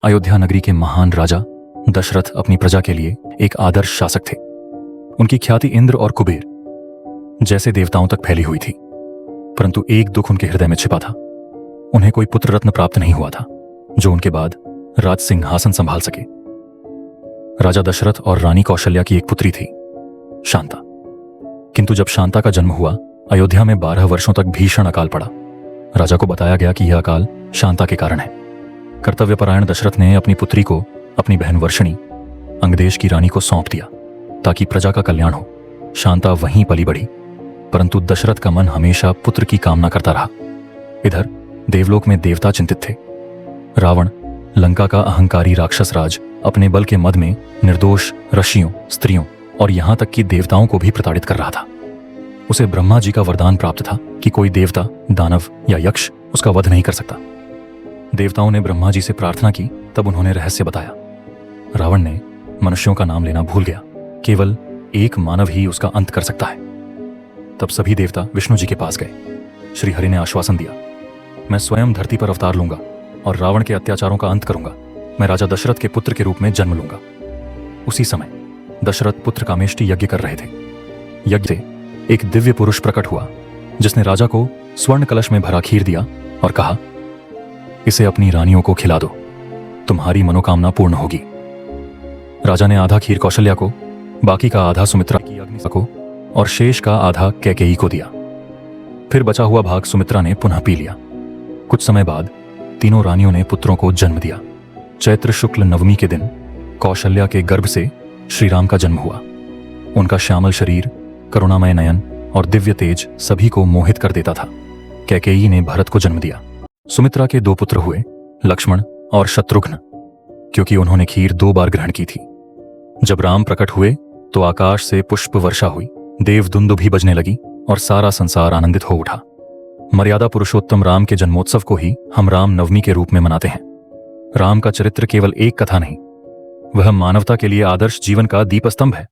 अयोध्या नगरी के महान राजा दशरथ अपनी प्रजा के लिए एक आदर्श शासक थे। उनकी ख्याति इंद्र और कुबेर जैसे देवताओं तक फैली हुई थी, परंतु एक दुख उनके हृदय में छिपा था। उन्हें कोई पुत्र रत्न प्राप्त नहीं हुआ था जो उनके बाद राज सिंहासन संभाल सके। राजा दशरथ और रानी कौशल्या की एक पुत्री थी, शांता। किंतु जब शांता का जन्म हुआ, अयोध्या में 12 वर्षों तक भीषण अकाल पड़ा। राजा को बताया गया कि यह अकाल शांता के कारण है। कर्तव्यपरायण दशरथ ने अपनी पुत्री को अपनी बहन वर्षणी अंगदेश की रानी को सौंप दिया ताकि प्रजा का कल्याण हो। शांता वहीं पली बढ़ी, परंतु दशरथ का मन हमेशा पुत्र की कामना करता रहा। इधर देवलोक में देवता चिंतित थे। रावण, लंका का अहंकारी राक्षस राज, अपने बल के मद में निर्दोष ऋषियों, स्त्रियों और यहां तक कि देवताओं को भी प्रताड़ित कर रहा था। उसे ब्रह्मा जी का वरदान प्राप्त था कि कोई देवता, दानव या यक्ष उसका वध नहीं कर सकता। देवताओं ने ब्रह्मा जी से प्रार्थना की, तब उन्होंने रहस्य बताया। रावण ने मनुष्यों का नाम लेना भूल गया। केवल एक मानव ही उसका अंत कर सकता है। तब सभी देवता विष्णु जी के पास गए। श्री हरि ने आश्वासन दिया, मैं स्वयं धरती पर अवतार लूंगा और रावण के अत्याचारों का अंत करूंगा। मैं राजा दशरथ के पुत्र के रूप में जन्म लूंगा। उसी समय दशरथ पुत्र कामेष्टि यज्ञ कर रहे थे। यज्ञ से एक दिव्य पुरुष प्रकट हुआ, जिसने राजा को स्वर्ण कलश में भरा खीर दिया और कहा, इसे अपनी रानियों को खिला दो, तुम्हारी मनोकामना पूर्ण होगी। राजा ने आधा खीर कौशल्या को, बाकी का आधा सुमित्रा की अग्नि को और शेष का आधा कैकेयी को दिया। फिर बचा हुआ भाग सुमित्रा ने पुनः पी लिया। कुछ समय बाद तीनों रानियों ने पुत्रों को जन्म दिया। चैत्र शुक्ल नवमी के दिन कौशल्या के गर्भ से श्री राम का जन्म हुआ। उनका श्यामल शरीर, करुणामय नयन और दिव्य तेज सभी को मोहित कर देता था। कैकेयी ने भरत को जन्म दिया। सुमित्रा के 2 पुत्र हुए, लक्ष्मण और शत्रुघ्न, क्योंकि उन्होंने खीर 2 बार ग्रहण की थी। जब राम प्रकट हुए तो आकाश से पुष्प वर्षा हुई, देवदुंदुभी बजने लगी और सारा संसार आनंदित हो उठा। मर्यादा पुरुषोत्तम राम के जन्मोत्सव को ही हम राम नवमी के रूप में मनाते हैं। राम का चरित्र केवल एक कथा नहीं, वह मानवता के लिए आदर्श जीवन का दीपस्तंभ है।